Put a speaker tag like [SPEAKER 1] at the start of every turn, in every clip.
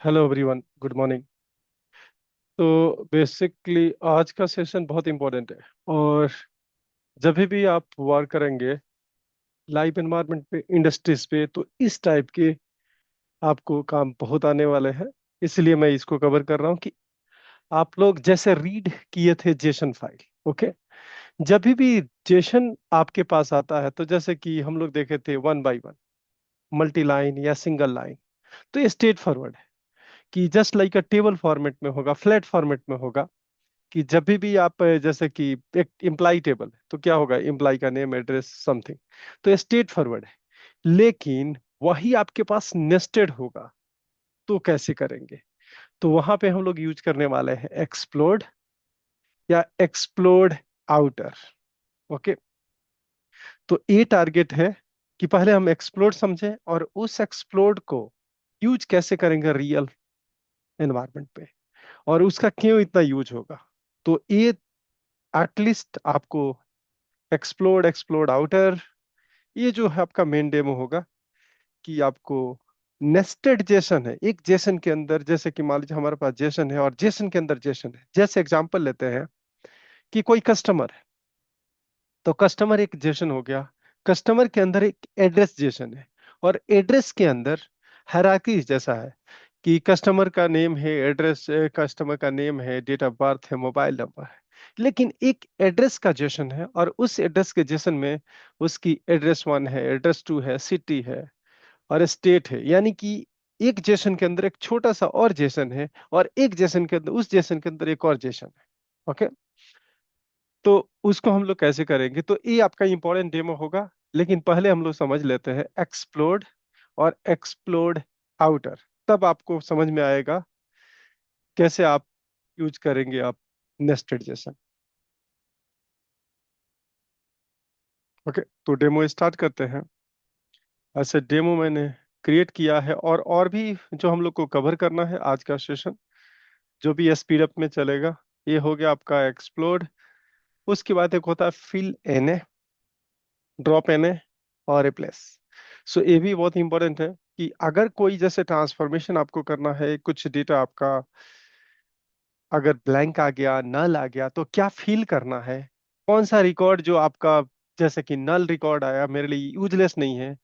[SPEAKER 1] Hello everyone, good morning. तो basically आज का सेशन बहुत इंपॉर्टेंट है। और जब भी आप वर्क करेंगे लाइव एनवायरनमेंट पे, इंडस्ट्रीज पे, तो इस टाइप के आपको काम बहुत आने वाले हैं। इसलिए मैं इसको कवर कर रहा हूँ कि आप लोग जैसे रीड किए थे जेसन फाइल। ओके। जब भी जेसन आपके पास आता है, तो जैसे कि हम लोग देखे थे one by one, multi line या सिंगल लाइन, तो ये स्ट्रेट फॉरवर्ड है कि जस्ट लाइक अ टेबल फॉर्मेट में होगा, फ्लैट फॉर्मेट में होगा। कि जब भी आप जैसे कि एक इम्प्लाई टेबल है, तो क्या होगा, इम्प्लाई का नेम, एड्रेस, समथिंग। तो ये स्ट्रेट फॉरवर्ड है। लेकिन वही आपके पास नेस्टेड होगा, तो कैसे करेंगे? तो वहां पे हम लोग यूज करने वाले हैं एक्सप्लोड या एक्सप्लोड आउटर। ओके। तो ये टारगेट है कि पहले हम एक्सप्लोड समझें और उस एक्सप्लोड को यूज कैसे करेंगे रियल एनवायरनमेंट पे, और उसका क्यों इतना यूज होगा। तो ये एटलीस्ट आपको एक्सप्लोड, एक्सप्लोड आउटर, ये जो है आपका मेन डेमो होगा। कि आपको नेस्टेड जेसन है, एक जेसन के अंदर, जैसे कि मान लीजिए हमारे पास जेसन है और जेसन के अंदर जेसन है। जैसे एग्जांपल लेते हैं कि कोई कस्टमर है, तो कस्टमर एक जेसन हो गया। कस्टमर के अंदर एक एड्रेस जेसन है, और एड्रेस के अंदर हायरार्की जैसा है कि कस्टमर का नेम है, एड्रेस, कस्टमर का नेम है, डेट ऑफ बर्थ है, मोबाइल नंबर है। लेकिन एक एड्रेस का जेसन है, और उस एड्रेस के जेसन में उसकी एड्रेस वन है, एड्रेस टू है, सिटी है, और स्टेट है। यानी कि एक जेसन के अंदर एक छोटा सा और जेसन है, और एक जेसन के अंदर, उस जेसन के अंदर एक और जेसन है। ओके। तो उसको हम लोग कैसे करेंगे, तो ये आपका इंपॉर्टेंट डेमो होगा। लेकिन पहले हम लोग समझ लेते हैं एक्सप्लोड और एक्सप्लोड आउटर, तब आपको समझ में आएगा कैसे आप यूज करेंगे आप नेस्टेड जेसन। ओके, तो डेमो स्टार्ट करते हैं। ऐसे डेमो मैंने क्रिएट किया है, और भी जो हम लोग को कवर करना है आज का सेशन, जो भी स्पीड अप में चलेगा। ये हो गया आपका एक्सप्लोड। उसके बाद एक होता है फिल एनए, ड्रॉप एनए, और रिप्लेस। सो ये भी बहुत इंपॉर्टेंट है कि अगर कोई जैसे ट्रांसफॉर्मेशन आपको करना है, कुछ डेटा आपका अगर ब्लैंक आ गया, नल आ गया, तो क्या फिल करना है, कौन सा रिकॉर्ड जो आपका, जैसे कि नल रिकॉर्ड आया मेरे लिए यूजलेस नहीं है,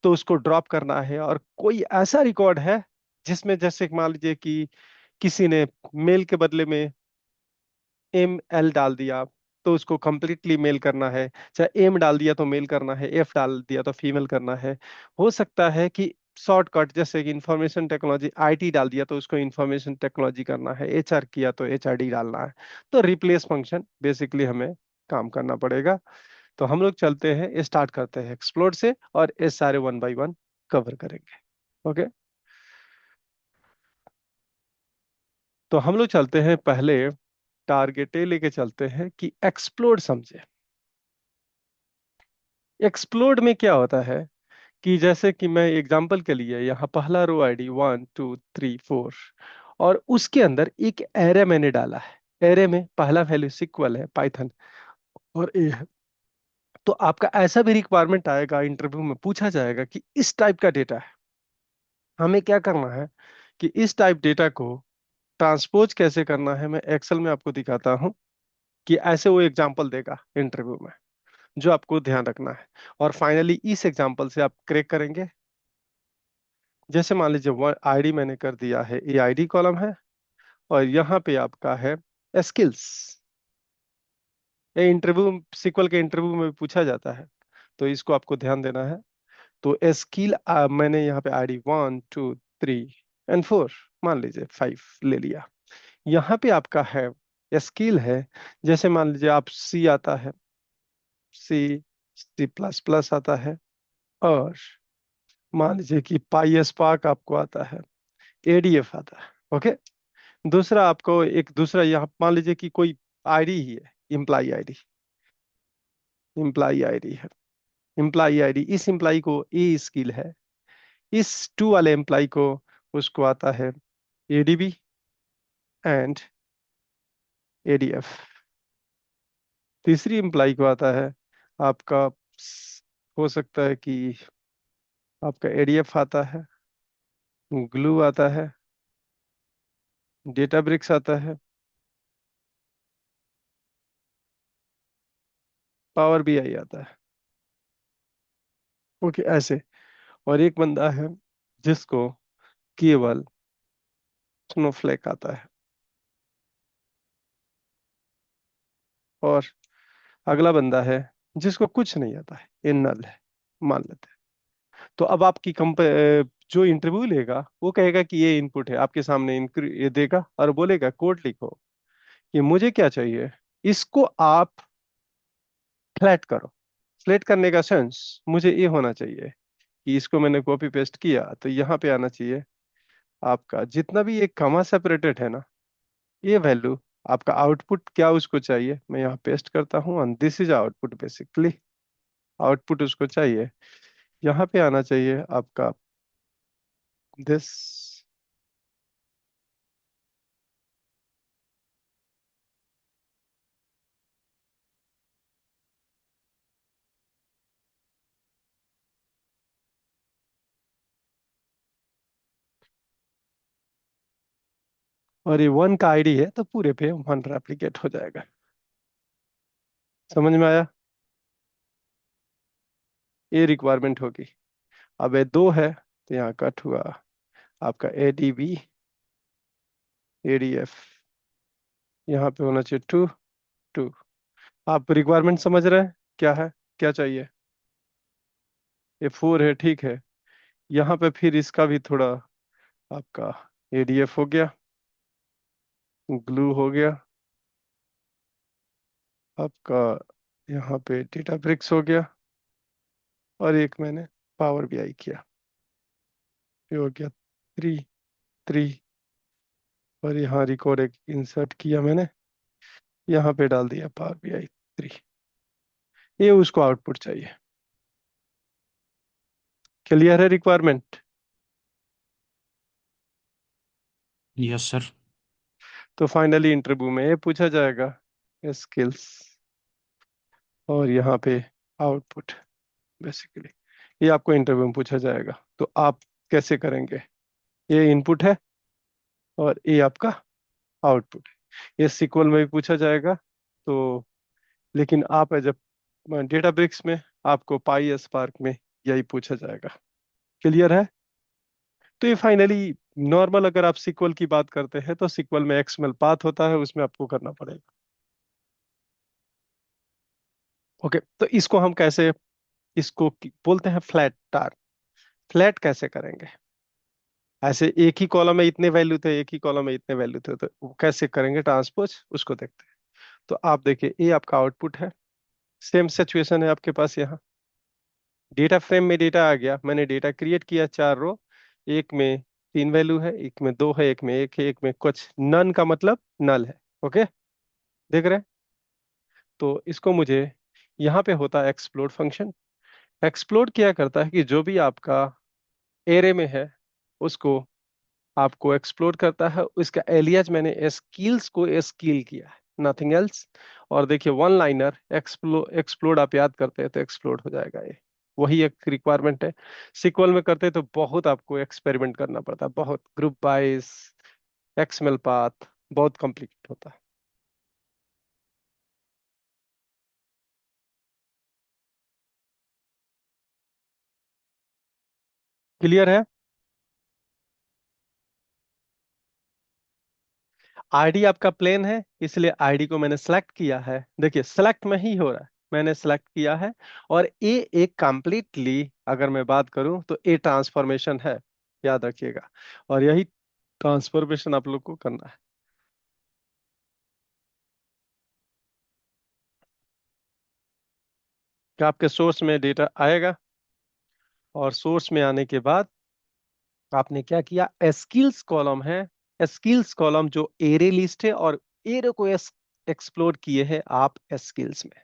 [SPEAKER 1] तो उसको ड्रॉप करना है। और कोई ऐसा रिकॉर्ड है जिसमें जैसे मान लीजिए कि किसी ने मेल के बदले में एम एल डाल दिया, तो उसको कंप्लीटली मेल करना है। चाहे एम डाल दिया तो मेल करना है, एफ डाल दिया तो फीमेल करना है। हो सकता है कि शॉर्टकट, जैसे कि इंफॉर्मेशन टेक्नोलॉजी आईटी डाल दिया तो उसको इंफॉर्मेशन टेक्नोलॉजी करना है, एचआर किया तो एचआरडी डालना है। तो रिप्लेस फंक्शन बेसिकली हमें काम करना पड़ेगा। तो हम लोग चलते हैं, स्टार्ट करते हैं एक्सप्लोर से, और ये सारे वन बाय वन कवर करेंगे। ओके। तो हम लोग चलते हैं पहले, टारगेट ए लेके चलते हैं कि एक्सप्लोर समझे। एक्सप्लोड में क्या होता है कि जैसे कि मैं एग्जांपल के लिए यहाँ पहला रो आईडी 1 2 3 4, और उसके अंदर एक एरे मैंने डाला है। एरे में पहला वैल्यू सिक्वल है, पाइथन और ए है। तो आपका ऐसा भी रिक्वायरमेंट आएगा, इंटरव्यू में पूछा जाएगा कि इस टाइप का डेटा है, हमें क्या करना है कि इस टाइप डेटा को ट्रांसपोज कैसे करना है। मैं एक्सेल में आपको दिखाता हूँ कि ऐसे वो एग्जांपल देगा इंटरव्यू में, जो आपको ध्यान रखना है। और फाइनली इस एग्जांपल से आप क्रैक करेंगे। जैसे मान लीजिए वन आईडी मैंने कर दिया है, ये आईडी कॉलम है, और यहाँ पे आपका है स्किल्स। ये इंटरव्यू, सीक्वल के इंटरव्यू में भी पूछा जाता है, तो इसको आपको ध्यान देना है। तो स्किल मैंने यहाँ पे आईडी 1 2 3 और 4, मान लीजिए 5 ले लिया। यहाँ पे आपका है स्किल है। जैसे मान लीजिए आप सी आता है, सी++ आता है, और मान लीजिए कि पाई स्पार्क आपको आता है, एडीएफ आता है। ओके। दूसरा आपको एक दूसरा यहाँ मान लीजिए कि कोई आईडी ही है, इम्प्लाई आईडी, इम्प्लाई आईडी है, इम्प्लाई आईडी, इस इम्प्लाई को ए स्किल है। इस टू वाले एम्प्लाई को, उसको आता है एडीबी एंड एडीएफ। तीसरी एम्प्लाई को आता है आपका हो सकता है कि आपका एडीएफ आता है, ग्लू आता है, डेटा ब्रिक्स आता है, पावर बीआई आता है। ओके, ऐसे। और एक बंदा है जिसको केवल स्नोफ्लेक आता है, और अगला बंदा है जिसको कुछ नहीं आता है, ये नल है, मान लेते हैं। तो अब आपकी जो इंटरव्यू लेगा वो कहेगा कि ये इनपुट है आपके सामने, ये देगा और बोलेगा कोड लिखो कि मुझे क्या चाहिए, इसको आप फ्लैट करो। फ्लैट करने का सेंस मुझे ये होना चाहिए कि इसको मैंने कॉपी पेस्ट किया तो यहाँ पे आना चाहिए आपका जितना भी ये कमा सेपरेटेड है ना, ये वैल्यू आपका आउटपुट क्या उसको चाहिए, मैं यहाँ पेस्ट करता हूँ, and this is output basically. Output उसको चाहिए, यहाँ पे आना चाहिए आपका दिस। और ये वन का आईडी है तो पूरे पे वन रेप्लिकेट हो जाएगा। समझ में आया? ये रिक्वायरमेंट होगी। अब ये दो है तो यहाँ कट हुआ आपका एडीबी, एडीएफ, यहाँ पे होना चाहिए टू टू। आप रिक्वायरमेंट समझ रहे हैं क्या है, क्या चाहिए? ये फोर है, ठीक है। यहाँ पे फिर इसका भी थोड़ा आपका एडीएफ हो गया, ग्लू हो गया आपका, यहाँ पे डेटा ब्रिक्स हो गया, और एक मैंने पावर बीआई किया, ये हो गया थ्री थ्री। और यहाँ रिकॉर्ड एक इंसर्ट किया मैंने, यहाँ पे डाल दिया पावर बीआई थ्री। ये उसको आउटपुट चाहिए। क्लियर है रिक्वायरमेंट?
[SPEAKER 2] Yes sir.
[SPEAKER 1] तो फाइनली इंटरव्यू में ये पूछा जाएगा स्किल्स, और यहाँ पे आउटपुट बेसिकली, ये आपको इंटरव्यू में पूछा जाएगा। तो आप कैसे करेंगे? ये इनपुट है और ये आपका आउटपुट है। ये सीक्वल में भी पूछा जाएगा, तो लेकिन आप एज डेटा ब्रिक्स में आपको पाई स्पार्क में यही पूछा जाएगा। क्लियर है? तो ये फाइनली नॉर्मल, अगर आप सीक्वल की बात करते हैं तो सीक्वल में एक्सएमएल पाथ होता है, उसमें आपको करना पड़ेगा। ओके, तो इसको हम कैसे, इसको बोलते हैं फ्लैट टार। फ्लैट कैसे करेंगे? ऐसे एक ही कॉलम में इतने वैल्यू थे, एक ही कॉलम में इतने वैल्यू थे, तो वो कैसे करेंगे ट्रांसपोज, उसको देखते हैं। तो आप देखिए, ये आपका आउटपुट है। सेम सिचुएशन है आपके पास यहाँ। डेटा फ्रेम में डेटा आ गया, मैंने डेटा क्रिएट किया, चार रो, एक में तीन वैल्यू है, एक में दो है, एक में एक है, एक में कुछ नन का मतलब नल है। ओके, देख रहे हैं? तो इसको मुझे, यहाँ पे होता है एक्सप्लोड फंक्शन। एक्सप्लोड क्या करता है कि जो भी आपका एरे में है उसको आपको एक्सप्लोर करता है। इसका एलियाज मैंने स्किल्स को स्किल किया है, नथिंग एल्स। और देखिए वन लाइनर एक्सप्लोड आप याद करते हैं तो एक्सप्लोड हो जाएगा ये, वही एक रिक्वायरमेंट है। सिक्वल में करते हैं तो बहुत आपको एक्सपेरिमेंट करना पड़ता है, बहुत ग्रुप वाइज, एक्सएमएल पाथ, बहुत कॉम्प्लिकेट होता है। क्लियर है? आईडी आपका प्लेन है, इसलिए आईडी को मैंने सेलेक्ट किया है। देखिए सेलेक्ट में ही हो रहा है, मैंने सेलेक्ट किया है। और ए एक कंप्लीटली, अगर मैं बात करूं तो ए ट्रांसफॉर्मेशन है, याद रखिएगा। और यही ट्रांसफॉर्मेशन आप लोग को करना है कि आपके सोर्स में डेटा आएगा, और सोर्स में आने के बाद आपने क्या किया, स्किल्स कॉलम है, स्किल्स कॉलम जो एरे लिस्ट है, और एरे को एक्सप्लोर किए हैं आप स्किल्स में।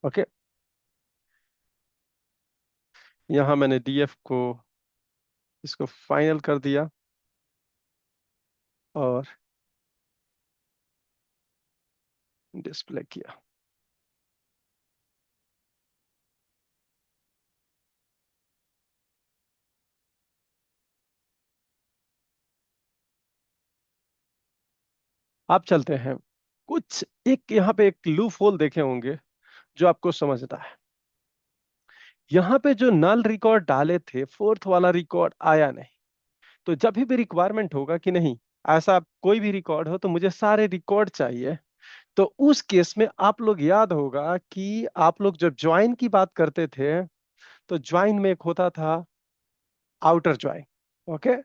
[SPEAKER 1] ओके, यहाँ मैंने डीएफ को, इसको फाइनल कर दिया, और डिस्प्ले किया। आप चलते हैं। कुछ एक यहाँ पे एक लूप होल देखे होंगे जो आपको समझना है। यहाँ पे जो नल रिकॉर्ड डाले थे, फोर्थ वाला रिकॉर्ड आया नहीं। तो जब भी रिक्वायरमेंट होगा कि नहीं, ऐसा कोई भी रिकॉर्ड हो तो मुझे सारे रिकॉर्ड चाहिए, तो उस केस में आप लोग याद होगा कि आप लोग जब ज्वाइन की बात करते थे, तो ज्वाइन में एक होता था आउटर ज्वाइन। ओके।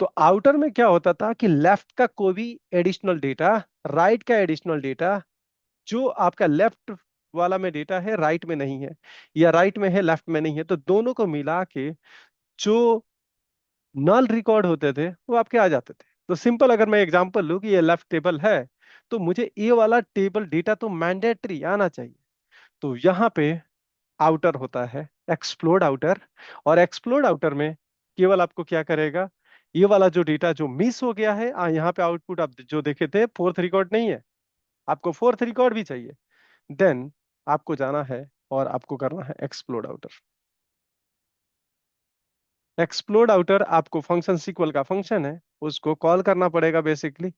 [SPEAKER 1] तो आउटर में क्या होता था कि लेफ्ट का कोई भी एडिशनल डेटा, राइट का एडिशनल डेटा, जो आपका लेफ्ट वाला में डेटा है राइट में नहीं है, या राइट में है लेफ्ट में नहीं है, तो दोनों को मिला के जो नल रिकॉर्ड होते थे वो आपके आ जाते थे। तो सिंपल अगर मैं एग्जांपल लूं कि ये लेफ्ट टेबल है, तो मुझे ये वाला टेबल डेटा तो मैंडेटरी आना चाहिए। तो यहाँ पे आउटर होता है एक्सप्लोड आउटर, और एक्सप्लोड आउटर में केवल आपको क्या करेगा, ये वाला जो डेटा जो मिस हो गया है, यहाँ पे आउटपुट आप जो देखे थे फोर्थ रिकॉर्ड नहीं है, आपको फोर्थ रिकॉर्ड भी चाहिए, देन आपको जाना है और आपको करना है एक्सप्लोड आउटर। एक्सप्लोड आउटर आपको फंक्शन सीक्वल का फंक्शन है, उसको कॉल करना पड़ेगा बेसिकली।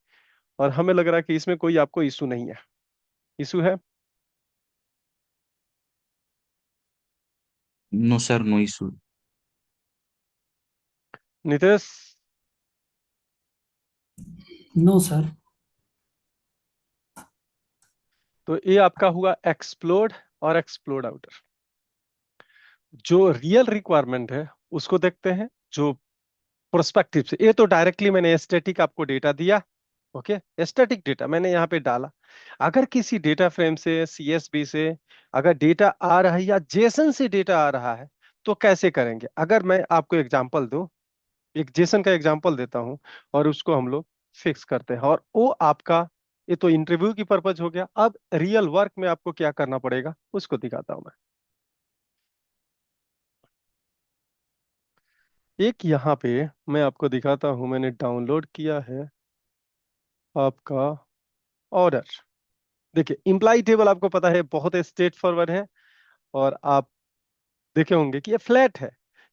[SPEAKER 1] और हमें लग रहा है कि इसमें कोई आपको इशू नहीं है। इशू है?
[SPEAKER 2] No, sir, no issue.
[SPEAKER 1] Nitesh?
[SPEAKER 3] No sir.
[SPEAKER 1] तो ये आपका हुआ एक्सप्लोड और एक्सप्लोड आउटर। जो रियल रिक्वायरमेंट है उसको देखते हैं, जो प्रोस्पेक्टिव से। ये तो डायरेक्टली मैंने स्टैटिक आपको डेटा दिया। ओके, स्टैटिक डेटा मैंने यहाँ पे डाला। अगर किसी डेटा फ्रेम से, सीएसवी से अगर डेटा आ रहा है या जेसन से डेटा आ रहा है, तो कैसे करेंगे? अगर मैं आपको एग्जांपल दूं, एक जेसन का एग्जांपल देता हूं, और उसको हम लोग फिक्स करते हैं, और वो आपका, ये तो इंटरव्यू की पर्पज हो गया। अब रियल वर्क में आपको क्या करना पड़ेगा उसको दिखाता हूं मैं। एक यहाँ पे मैं आपको दिखाता हूं, मैंने डाउनलोड किया है आपका ऑर्डर। देखिए, इम्प्लाई टेबल आपको पता है बहुत स्ट्रेट फॉरवर्ड है, और आप देखे होंगे कि ये फ्लैट है,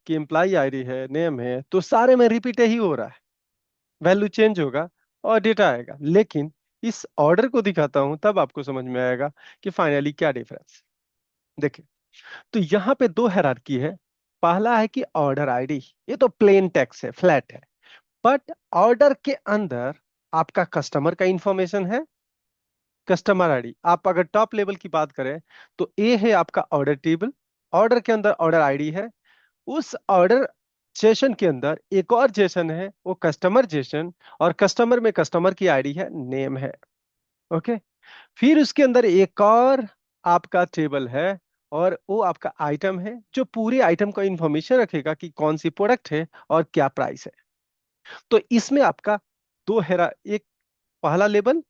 [SPEAKER 1] कि एम्प्लाई आईडी है, नेम है, तो सारे में रिपीट ही हो रहा है। वैल्यू चेंज होगा और डेटा आएगा, लेकिन इस ऑर्डर को दिखाता हूं तब आपको समझ में आएगा कि फाइनली क्या डिफरेंस। देखिए, तो यहाँ पे दो हायरार्की है। पहला है कि ऑर्डर आईडी, ये तो प्लेन टेक्स्ट है, फ्लैट है। बट ऑर्डर के अंदर आपका कस्टमर का इंफॉर्मेशन है, कस्टमर आईडी। आप अगर टॉप लेवल की बात करें, तो ए है आपका ऑर्डर टेबल, ऑर्डर के अंदर ऑर्डर आईडी है। उस ऑर्डर जेसन के अंदर एक और जेसन है, वो कस्टमर जेसन, और कस्टमर में कस्टमर की आईडी है, नेम है। ओके। फिर उसके अंदर एक और आपका टेबल है, और वो आपका आइटम है, जो पूरे आइटम का इंफॉर्मेशन रखेगा कि कौन सी प्रोडक्ट है और क्या प्राइस है। तो इसमें आपका दो हेरा, एक पहला लेवल,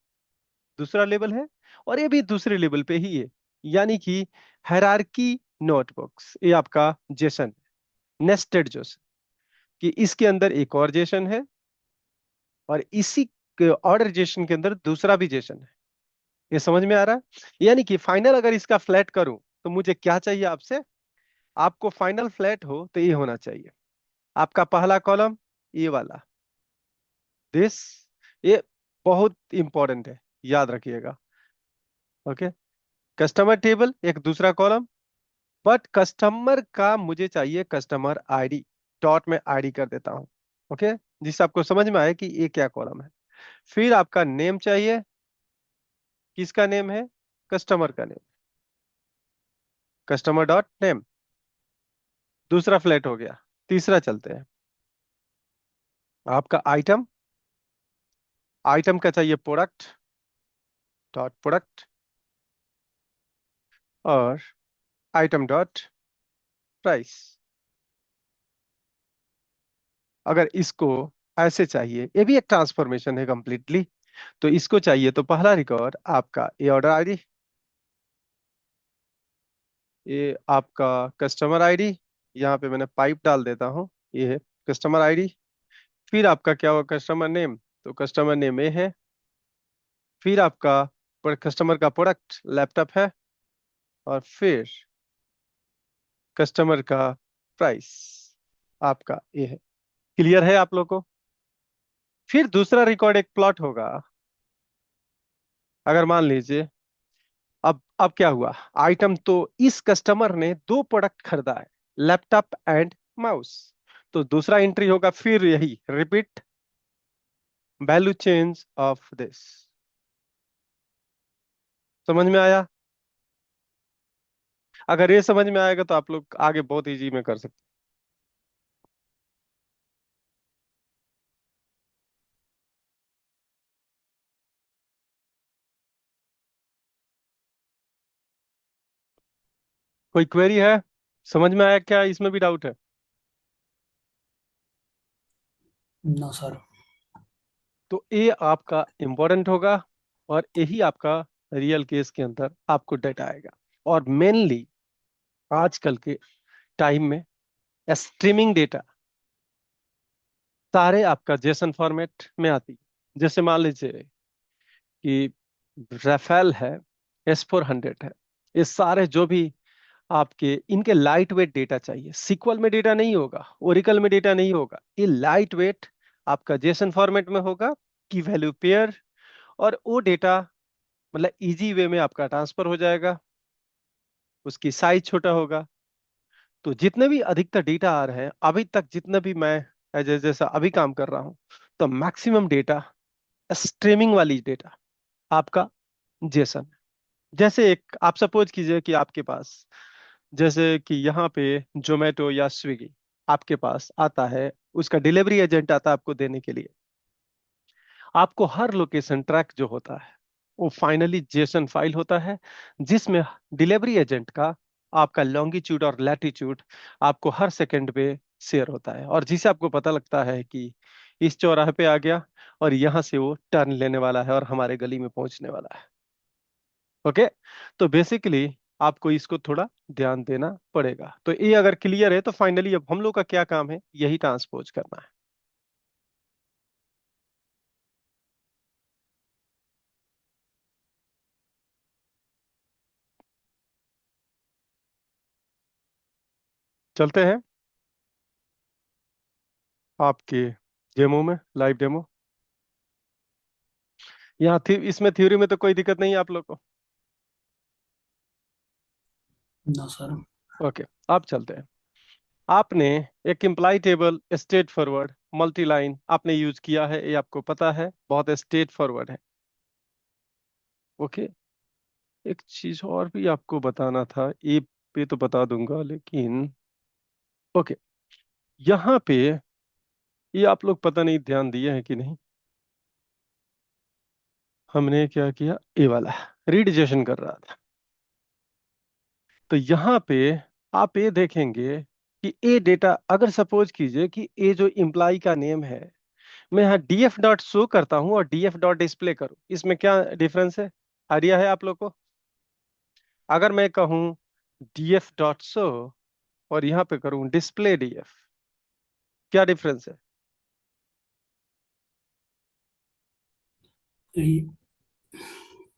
[SPEAKER 1] दूसरा लेवल है, और ये भी दूसरे लेवल पे ही है। यानी कि हायरार्की नोटबुक्स, ये आपका जेसन, नेस्टेड जेसन, कि इसके अंदर एक और जेसन है, और इसी ऑर्डर जेसन के अंदर दूसरा भी जेसन है। ये समझ में आ रहा है? यानी कि फाइनल अगर इसका फ्लैट करूं, तो मुझे क्या चाहिए आपसे? आपको फाइनल फ्लैट हो तो ये होना चाहिए आपका पहला कॉलम, ये वाला, दिस, ये बहुत इंपॉर्टेंट है, याद रखिएगा। ओके। कस्टमर टेबल एक दूसरा कॉलम, बट कस्टमर का मुझे चाहिए कस्टमर आईडी, डॉट में आईडी कर देता हूं। ओके, जिससे आपको समझ में आए कि ये क्या कॉलम है। फिर आपका नेम चाहिए, किसका नेम है? कस्टमर का नेम, कस्टमर डॉट नेम, दूसरा फ्लैट हो गया। तीसरा चलते हैं, आपका आइटम, आइटम का चाहिए प्रोडक्ट, डॉट प्रोडक्ट, और आइटम डॉट प्राइस। अगर इसको ऐसे चाहिए, ये भी एक ट्रांसफॉर्मेशन है कंप्लीटली, तो इसको चाहिए तो पहला रिकॉर्ड आपका ये ऑर्डर आईडी, ये आपका कस्टमर आईडी, यहाँ पे मैंने पाइप डाल देता हूँ, ये है कस्टमर आईडी। फिर आपका क्या होगा? कस्टमर नेम, तो कस्टमर नेम ये है। फिर आपका कस्टमर का प्रोडक्ट लैपटॉप है, और फिर कस्टमर का प्राइस आपका ये है। क्लियर है आप लोग को? फिर दूसरा रिकॉर्ड एक प्लॉट होगा, अगर मान लीजिए, अब क्या हुआ, आइटम तो इस कस्टमर ने दो प्रोडक्ट खरीदा है, लैपटॉप एंड माउस। तो दूसरा एंट्री होगा फिर यही repeat value change of this. समझ में आया? अगर ये समझ में आएगा तो आप लोग आगे बहुत इजी में कर सकते हैं। कोई क्वेरी है? समझ में आया क्या? इसमें भी डाउट है?
[SPEAKER 2] No sir.
[SPEAKER 1] तो ये आपका इंपॉर्टेंट होगा, और यही आपका रियल केस के अंदर आपको डेटा आएगा। और मेनली आजकल के टाइम में स्ट्रीमिंग डेटा सारे आपका जेसन फॉर्मेट में आती है। जैसे मान लीजिए कि राफेल है, S400 है, ये सारे जो भी आपके इनके लाइट वेट डेटा चाहिए, सीक्वल में डेटा नहीं होगा, ओरिकल में डेटा नहीं होगा, ये लाइट वेट आपका जेसन फॉर्मेट में होगा, की वैल्यू पेयर। और वो डेटा मतलब इजी वे में आपका ट्रांसफर हो जाएगा, उसकी साइज छोटा होगा। तो जितने भी अधिकतर डेटा आ रहे हैं अभी तक, जितने भी मैं जैसा अभी काम कर रहा हूं, तो मैक्सिमम डेटा स्ट्रीमिंग वाली डेटा आपका जेसन। जैसे एक आप सपोज कीजिए कि आपके पास, जैसे कि यहाँ पे जोमेटो या स्विगी आपके पास आता है, उसका डिलीवरी एजेंट आता है आपको देने के लिए। आपको हर लोकेशन ट्रैक जो होता है वो फाइनली जेसन फाइल होता है, जिसमें डिलीवरी एजेंट का आपका लॉन्गिट्यूड और लैटिट्यूड आपको हर सेकंड पे शेयर होता है, और जिसे आपको पता लगता है कि इस चौराहे पे आ गया और यहाँ से वो टर्न लेने वाला है और हमारे गली में पहुंचने वाला है। ओके। तो बेसिकली आपको इसको थोड़ा ध्यान देना पड़ेगा। तो ये अगर क्लियर है तो फाइनली अब हम लोग का क्या काम है, यही ट्रांसपोज करना है। चलते हैं आपके डेमो में, लाइव डेमो। यहाँ इसमें थ्योरी में तो कोई दिक्कत नहीं है आप लोग को?
[SPEAKER 2] No sir.
[SPEAKER 1] ओके। आप चलते हैं। आपने एक employee table straightforward multi line आपने यूज किया है, ये आपको पता है, बहुत स्ट्रेट फॉरवर्ड है। ओके। एक चीज और भी आपको बताना था, ये पे तो बता दूंगा लेकिन, ओके, यहाँ पे ये आप लोग पता नहीं ध्यान दिए हैं कि नहीं, हमने क्या किया, ए वाला रीडिजेशन कर रहा था। तो यहाँ पे आप ये देखेंगे कि ए डेटा, अगर सपोज कीजिए कि ए जो इम्प्लाई का नेम है, मैं यहाँ डीएफ डॉट शो करता हूँ और डीएफ डॉट डिस्प्ले करूँ, इसमें क्या डिफरेंस है? आइडिया है आप लोग को? अगर मैं कहूँ डीएफ डॉट शो और यहाँ पे करूँ डिस्प्ले डीएफ, क्या डिफरेंस है?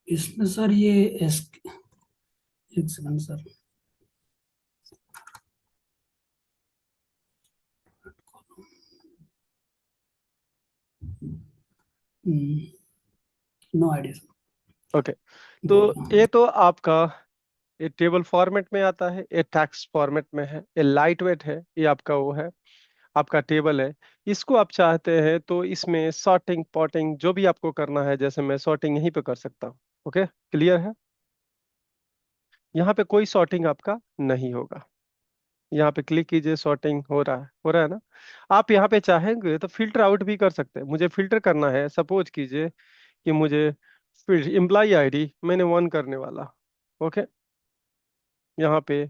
[SPEAKER 2] इसमें सर ये एस एक second sir. No idea sir.
[SPEAKER 1] Okay. तो
[SPEAKER 2] बोल रहा
[SPEAKER 1] ये
[SPEAKER 2] हूँ।
[SPEAKER 1] तो आपका, ये टेबल फॉर्मेट में आता है, ये टेक्स्ट फॉर्मेट में है, ये लाइट वेट है, ये आपका वो है, आपका टेबल है। इसको आप चाहते हैं तो इसमें सॉर्टिंग पॉटिंग जो भी आपको करना है, जैसे मैं सॉर्टिंग यहीं पे कर सकता हूँ। ओके, क्लियर है? यहाँ पे कोई सॉर्टिंग आपका नहीं होगा। यहाँ पे क्लिक कीजिए, सॉर्टिंग हो रहा है, हो रहा है ना? आप यहाँ पे चाहेंगे तो फिल्टर आउट भी कर सकते हैं। मुझे फिल्टर करना है, सपोज कीजिए कि मुझे फिर एम्प्लॉय आईडी मैंने 1 करने वाला। ओके। यहाँ पे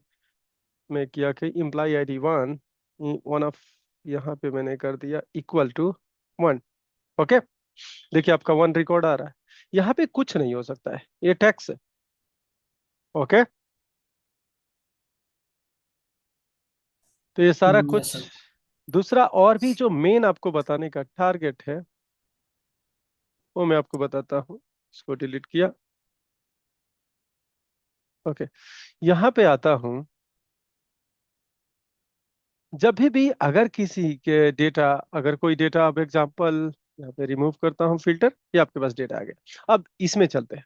[SPEAKER 1] मैं किया कि एम्प्लॉय आईडी 1, वन ऑफ, यहाँ पे मैंने कर दिया इक्वल टू 1। ओके। देखिए आपका 1 रिकॉर्ड आ रहा है। यहाँ पे कुछ नहीं हो सकता है, ये टैक्स है। ओके। तो ये सारा
[SPEAKER 2] यस
[SPEAKER 1] कुछ।
[SPEAKER 2] सर।
[SPEAKER 1] दूसरा और भी जो मेन आपको बताने का टारगेट है, वो मैं आपको बताता हूँ। इसको डिलीट किया। ओके। यहाँ पे आता हूँ। जब भी अगर किसी के डेटा, अगर कोई डेटा, अब एग्जांपल यहाँ पे रिमूव करता हूँ फिल्टर, ये आपके पास डेटा आ गया। अब इसमें चलते हैं।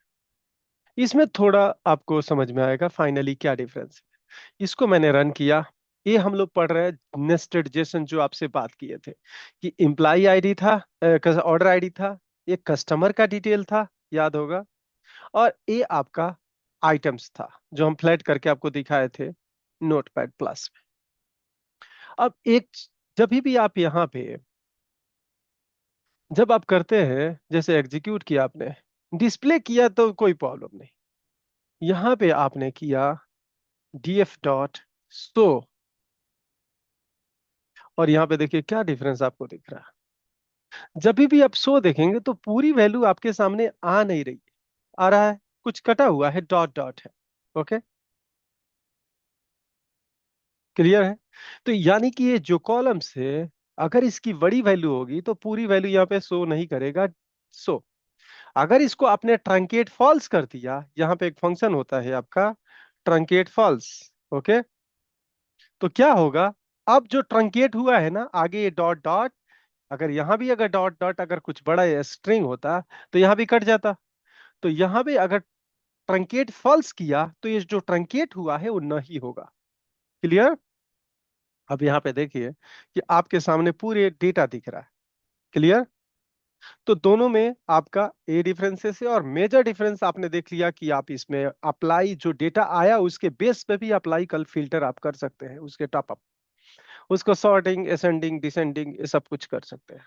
[SPEAKER 1] इसमें थोड़ा आपको समझ में आएगा फाइनली क्या डिफरेंस है। इसको मैंने रन किया। ये हम लोग पढ़ रहे हैं नेस्टेड जेसन, जो आपसे बात किए थे कि एम्प्लॉय आईडी था, ऑर्डर आईडी था, ये कस्टमर का डिटेल था, याद होगा, और ये आपका आइटम्स था जो हम फ्लैट करके आपको दिखाए थे नोटपैड प्लस में। अब एक, जब भी आप यहाँ पे, जब आप करते हैं, जैसे एग्जीक्यूट किया आपने, डिस्प्ले किया तो कोई प्रॉब्लम नहीं। यहाँ पे आपने किया df डॉट सो, और यहाँ पे देखिए क्या डिफरेंस आपको दिख रहा है। जब भी आप सो देखेंगे तो पूरी वैल्यू आपके सामने आ नहीं रही है, आ रहा है कुछ कटा हुआ है, डॉट डॉट है। ओके, क्लियर है। तो यानी कि ये जो कॉलम्स है, अगर इसकी बड़ी वैल्यू होगी तो पूरी वैल्यू यहाँ पे शो नहीं करेगा। सो अगर इसको आपने ट्रंकेट फॉल्स कर दिया, यहाँ पे एक फंक्शन होता है आपका ट्रंकेट फॉल्स। ओके, तो क्या होगा, अब जो ट्रंकेट हुआ है ना आगे ये डॉट डॉट, अगर यहाँ भी अगर डॉट डॉट अगर कुछ बड़ा स्ट्रिंग होता तो यहाँ भी कट जाता। तो यहाँ भी अगर ट्रंकेट फॉल्स किया तो ये जो ट्रंकेट हुआ है वो नहीं होगा। क्लियर। अब यहाँ पे देखिए कि आपके सामने पूरे डेटा दिख रहा है। क्लियर। तो दोनों में आपका ए डिफरेंसेस है, और मेजर डिफरेंस आपने देख लिया कि आप इसमें अप्लाई जो डेटा आया उसके बेस पे भी अप्लाई कल फिल्टर आप कर सकते हैं, उसके टॉप अप, उसको सॉर्टिंग असेंडिंग डिसेंडिंग ये सब कुछ कर सकते हैं।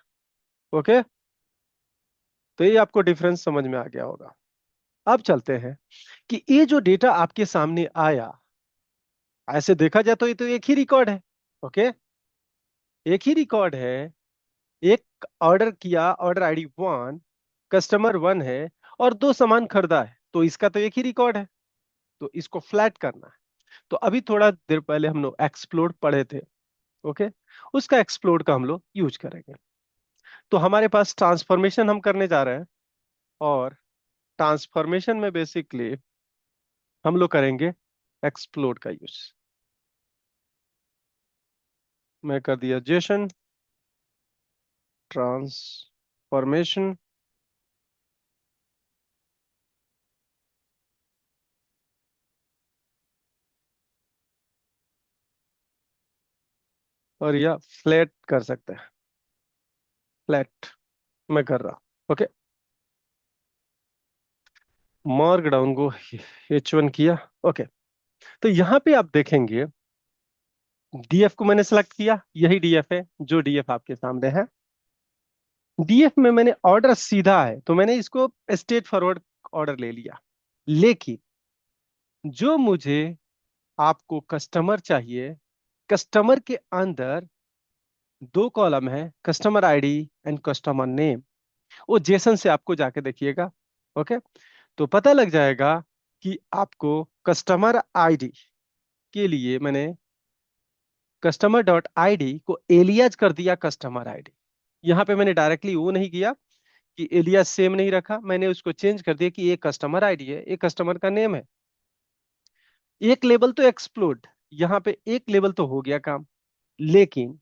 [SPEAKER 1] ओके, तो ये आपको डिफरेंस समझ में आ गया होगा। अब चलते हैं कि ये जो डेटा आपके सामने आया, ऐसे देखा जाए तो ये तो एक ही रिकॉर्ड है। ओके, एक ही रिकॉर्ड है। एक ऑर्डर किया, ऑर्डर आईडी 1, कस्टमर 1 है, और दो सामान खरीदा है, तो इसका तो एक ही रिकॉर्ड है। तो इसको फ्लैट करना है। तो अभी थोड़ा देर पहले हम लोग एक्सप्लोड पढ़े थे। ओके, उसका एक्सप्लोड का हम लोग यूज करेंगे। तो हमारे पास ट्रांसफॉर्मेशन हम करने जा रहे हैं, और ट्रांसफॉर्मेशन में बेसिकली हम लोग करेंगे एक्सप्लोड का यूज। मैं कर दिया जेसन ट्रांसफॉर्मेशन, और यह फ्लैट कर सकते हैं। फ्लैट मैं कर रहा हूं। ओके, मार्क डाउन को H1 किया। ओके, तो यहां पे आप देखेंगे डीएफ को मैंने सेलेक्ट किया, यही डीएफ है जो डीएफ आपके सामने है। डीएफ में मैंने ऑर्डर सीधा है तो मैंने इसको स्ट्रेट फॉरवर्ड ऑर्डर ले लिया। लेकिन जो मुझे आपको कस्टमर चाहिए, कस्टमर के अंदर दो कॉलम है, customer ID and customer name, वो जेसन से आपको जाके देखिएगा। ओके, तो पता लग जाएगा कि आपको कस्टमर आईडी के लिए मैंने कस्टमर डॉट आईडी को एलियाज कर दिया कस्टमर आईडी। यहाँ पे मैंने डायरेक्टली वो नहीं किया कि एलियास सेम नहीं रखा, मैंने उसको चेंज कर दिया कि ये कस्टमर आईडी है, ये कस्टमर का नेम है। एक लेवल तो एक्सप्लोड, यहाँ पे एक लेवल तो हो गया काम, लेकिन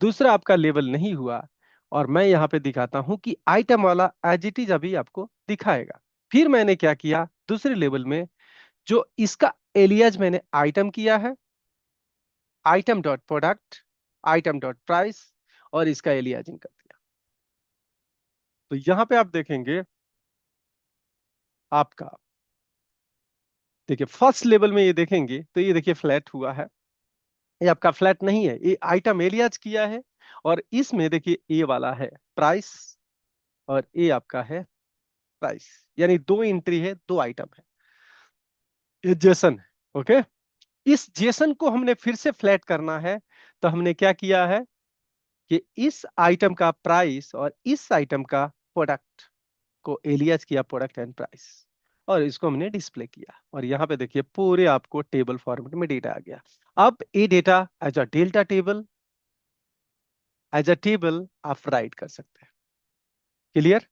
[SPEAKER 1] दूसरा आपका लेवल नहीं हुआ। और मैं यहाँ पे दिखाता हूं कि आइटम वाला एज इट इज अभी आपको दिखाएगा। फिर मैंने क्या किया दूसरे लेवल में, जो इसका एलियाज मैंने आइटम किया है, item dot product, item dot price, और इसका एलियाजिंग कर दिया। तो यहाँ पे आप देखेंगे आपका, देखिए फर्स्ट लेवल में ये देखेंगे तो ये देखिए फ्लैट हुआ है, ये आपका फ्लैट नहीं है, ये आइटम एलियाज किया है। और इसमें देखिए ए वाला है प्राइस, और ए आपका है प्राइस, यानी दो एंट्री है, दो आइटम है, ये जेसन है। ओके, इस जेसन को हमने फिर से फ्लैट करना है। तो हमने क्या किया है कि इस आइटम का प्राइस और इस आइटम का प्रोडक्ट को एलियाज किया, प्रोडक्ट एंड प्राइस, और इसको हमने डिस्प्ले किया। और यहाँ पे देखिए पूरे आपको टेबल फॉर्मेट में डेटा आ गया। अब ये data as a delta table, as a table आप राइट कर सकते हैं। क्लियर।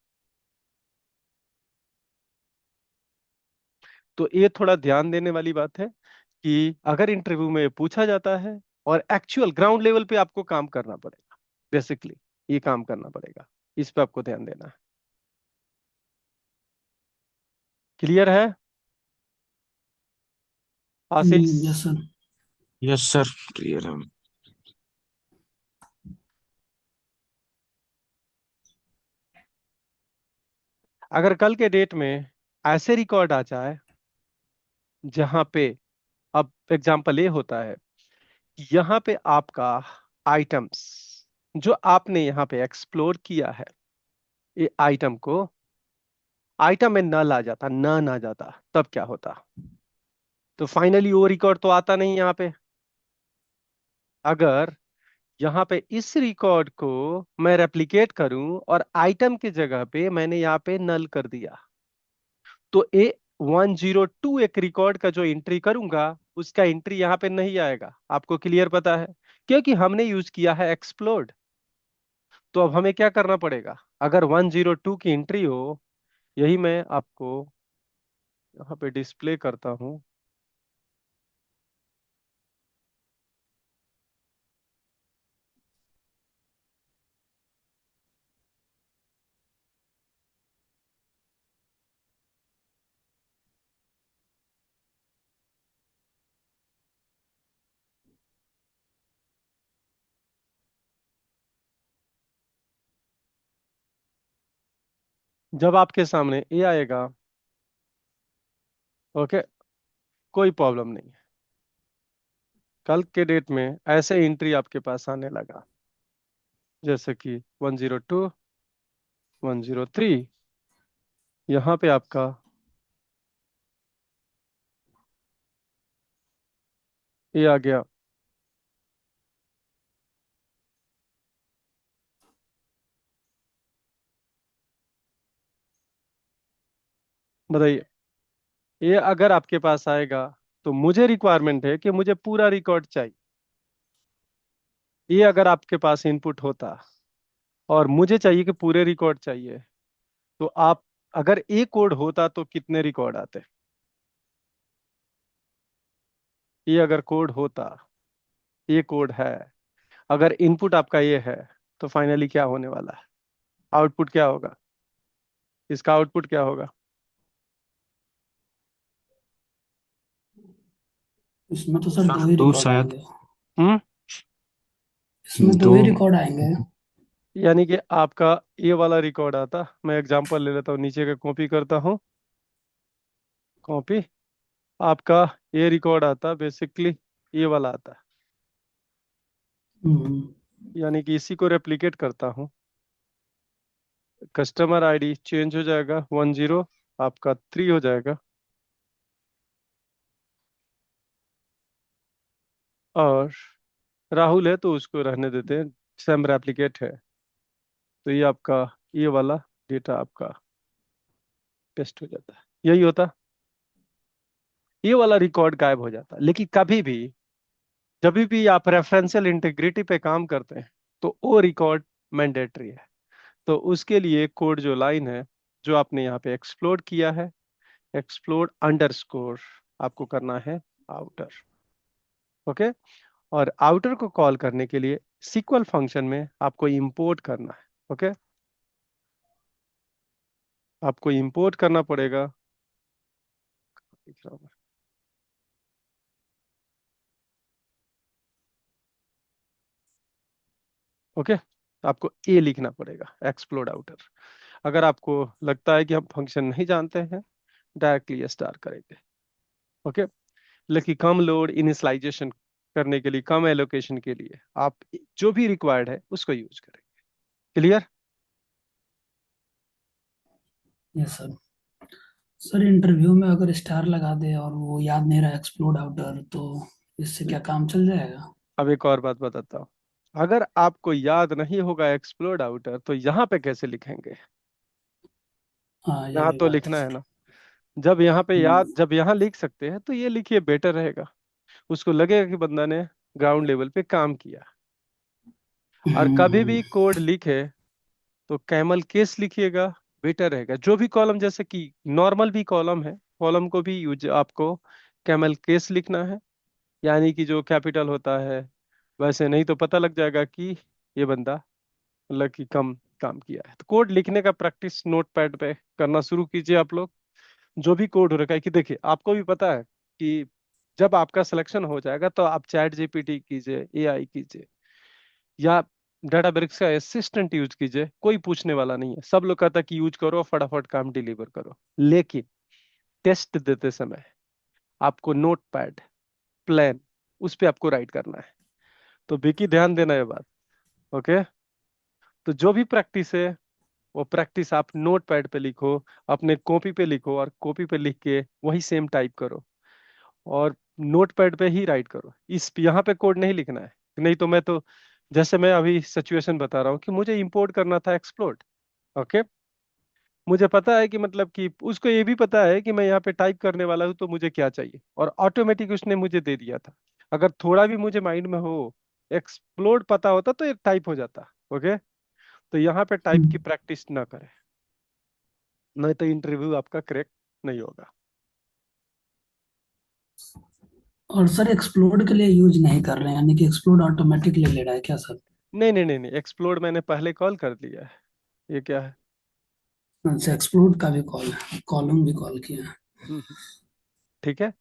[SPEAKER 1] तो ये थोड़ा ध्यान देने वाली बात है कि अगर इंटरव्यू में पूछा जाता है और एक्चुअल ग्राउंड लेवल पे आपको काम करना पड़ेगा, बेसिकली ये काम करना पड़ेगा, इस पे आपको ध्यान देना है। क्लियर है। Ashish,
[SPEAKER 2] yes sir.
[SPEAKER 3] Yes sir, clear है।
[SPEAKER 1] अगर कल के डेट में ऐसे रिकॉर्ड आ जाए जहां पे, अब एग्जांपल ये होता है कि यहाँ पे आपका आइटम्स जो आपने यहाँ पे एक्सप्लोर किया है, ये आइटम को आइटम में न ला जाता, न ना जाता, तब क्या होता? तो फाइनली वो रिकॉर्ड तो आता नहीं यहाँ पे। अगर यहाँ पे इस रिकॉर्ड को मैं रेप्लिकेट करूं और आइटम की जगह पे मैंने यहाँ पे नल कर दिया, तो ए 102 एक रिकॉर्ड का जो एंट्री करूंगा उसका एंट्री यहाँ पे नहीं आएगा। आपको क्लियर पता है? क्योंकि हमने यूज किया है एक्सप्लोड। तो अब हमें क्या करना पड़ेगा? अगर 102 की एंट्री हो, यही मैं आपको यहाँ पे डिस्प्ले करता हूँ। जब आपके सामने ए आएगा, ओके, कोई प्रॉब्लम नहीं है। कल के डेट में ऐसे एंट्री आपके पास आने लगा, जैसे कि 102, 103, यहाँ पे आपका ए आ गया। बताइए, ये अगर आपके पास आएगा तो मुझे रिक्वायरमेंट है कि मुझे पूरा रिकॉर्ड चाहिए। ये अगर आपके पास इनपुट होता और मुझे चाहिए कि पूरे रिकॉर्ड चाहिए, तो आप, अगर ए कोड होता तो कितने रिकॉर्ड आते? ये अगर कोड होता, ये कोड है, अगर इनपुट आपका ये है, तो फाइनली क्या होने वाला है? आउटपुट क्या होगा? इसका आउटपुट क्या होगा?
[SPEAKER 2] इसमें तो सर दो
[SPEAKER 3] सर
[SPEAKER 2] ही
[SPEAKER 3] दो
[SPEAKER 2] रिकॉर्ड
[SPEAKER 3] शायद।
[SPEAKER 2] आएंगे।
[SPEAKER 1] हम्म।
[SPEAKER 2] इसमें दो
[SPEAKER 3] दो।
[SPEAKER 2] ही रिकॉर्ड आएंगे।
[SPEAKER 1] यानी कि आपका ये वाला रिकॉर्ड आता, मैं एग्जांपल ले लेता हूँ, नीचे का कॉपी करता हूँ, कॉपी। आपका ये रिकॉर्ड आता बेसिकली, ये वाला आता।
[SPEAKER 2] हम्म।
[SPEAKER 1] यानी कि इसी को रेप्लिकेट करता हूँ। कस्टमर आईडी चेंज हो जाएगा, 10 आपका 3 हो जाएगा, और राहुल है तो उसको रहने देते हैं, सेम रेप्लिकेट है। तो ये आपका, ये वाला डेटा आपका पेस्ट हो जाता है, यही होता। ये वाला रिकॉर्ड गायब हो जाता। लेकिन कभी भी, जब भी आप रेफरेंशियल इंटीग्रिटी पे काम करते हैं, तो वो रिकॉर्ड मैंडेटरी है। तो उसके लिए कोड जो लाइन है, जो आपने यहाँ पे एक्सप्लोर किया है, एक्सप्लोर अंडरस्कोर आपको करना है आउटर। ओके। और आउटर को कॉल करने के लिए सीक्वल फंक्शन में आपको इंपोर्ट करना है। ओके, आपको इंपोर्ट करना पड़ेगा। दिख रहा होगा। ओके, आपको ए लिखना पड़ेगा, एक्सप्लोड आउटर। अगर आपको लगता है कि हम फंक्शन नहीं जानते हैं, डायरेक्टली स्टार करेंगे। ओके। लेकिन कम लोड इनिशियलाइजेशन करने के लिए, कम एलोकेशन के लिए, आप जो भी रिक्वायर्ड है उसको यूज करेंगे। Clear?
[SPEAKER 2] Yes sir. Sir interview में अगर स्टार लगा दे और वो याद नहीं रहा एक्सप्लोड आउटर, तो इससे क्या काम चल जाएगा?
[SPEAKER 1] अब एक और बात बताता हूँ। अगर आपको याद नहीं होगा एक्सप्लोड आउटर, तो यहाँ पे कैसे लिखेंगे?
[SPEAKER 2] हाँ, ये
[SPEAKER 1] यहाँ
[SPEAKER 2] भी
[SPEAKER 1] तो
[SPEAKER 2] बात है
[SPEAKER 1] लिखना है
[SPEAKER 2] सर।
[SPEAKER 1] ना। जब यहाँ पे याद,
[SPEAKER 2] हम्म।
[SPEAKER 1] जब यहाँ लिख सकते हैं तो ये लिखिए, बेटर रहेगा। उसको लगेगा कि बंदा ने ग्राउंड लेवल पे काम किया। और कभी
[SPEAKER 2] हम्म।
[SPEAKER 1] भी कोड लिखे तो कैमल केस लिखिएगा, बेटर रहेगा। जो भी कॉलम, जैसे कि नॉर्मल भी कॉलम है, कॉलम को भी यूज आपको कैमल केस लिखना है, यानी कि जो कैपिटल होता है। वैसे नहीं तो पता लग जाएगा कि ये बंदा मतलब कि कम काम किया है। तो कोड लिखने का प्रैक्टिस नोट पैड पे करना शुरू कीजिए आप लोग। जो भी कोड हो रखा है, कि देखिए आपको भी पता है कि जब आपका सिलेक्शन हो जाएगा तो आप चैट जीपीटी कीजिए, एआई कीजिए, या डाटाब्रिक्स का असिस्टेंट यूज कीजिए, कोई पूछने वाला नहीं है। सब लोग कहता है कि यूज करो, फटाफट काम डिलीवर करो। लेकिन टेस्ट देते समय आपको नोट पैड, प्लान, उस पे आपको राइट करना है। तो विकी ध्यान देना ये बात। ओके, तो जो भी प्रैक्टिस है वो प्रैक्टिस आप नोट पैड पे लिखो, अपने कॉपी पे लिखो, और कॉपी पे लिख के वही सेम टाइप करो, और नोट पैड पे ही राइट करो। इस यहाँ पे कोड नहीं लिखना है, नहीं तो जैसे मैं अभी सिचुएशन बता रहा हूँ कि मुझे इंपोर्ट करना था एक्सप्लोड। ओके, मुझे पता है कि मतलब कि उसको ये भी पता है कि मैं यहाँ पे टाइप करने वाला हूँ तो मुझे क्या चाहिए, और ऑटोमेटिक उसने मुझे दे दिया था। अगर थोड़ा भी मुझे माइंड में हो एक्सप्लोड पता होता तो ये टाइप हो जाता। ओके, तो यहाँ पे टाइप की प्रैक्टिस ना करें, नहीं तो इंटरव्यू आपका करेक्ट नहीं होगा।
[SPEAKER 2] और सर एक्सप्लोड के लिए यूज नहीं कर रहे हैं, यानी कि एक्सप्लोड ऑटोमेटिक ले ले रहा है क्या सर?
[SPEAKER 1] नहीं नहीं नहीं नहीं, एक्सप्लोड मैंने पहले कॉल कर दिया है। ये क्या है?
[SPEAKER 2] अच्छा, एक्सप्लोड का भी कॉल है, कॉलम भी कॉल किया है।
[SPEAKER 1] हम्म, ठीक है।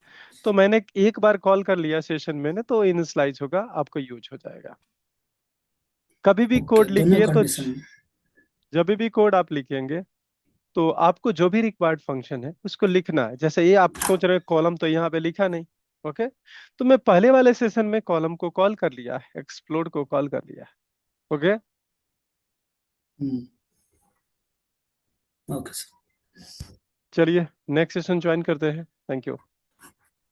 [SPEAKER 1] तो मैंने एक बार कॉल कर लिया सेशन में, तो इनिशियलाइज होगा, आपको यूज हो जाएगा। कभी भी
[SPEAKER 2] ओके,
[SPEAKER 1] कोड
[SPEAKER 2] दोनों
[SPEAKER 1] लिखिए तो
[SPEAKER 2] कंडीशन।
[SPEAKER 1] जब भी कोड आप लिखेंगे तो आपको जो भी रिक्वायर्ड फंक्शन है उसको लिखना है। जैसे ये आप सोच रहे हैं कॉलम, तो यहाँ पे लिखा नहीं। ओके, तो मैं पहले वाले सेशन में कॉलम को कॉल कर लिया है, एक्सप्लोड को कॉल कर लिया है। ओके,
[SPEAKER 2] हम्म। Okay sir.
[SPEAKER 1] चलिए नेक्स्ट सेशन ज्वाइन करते हैं। Thank you.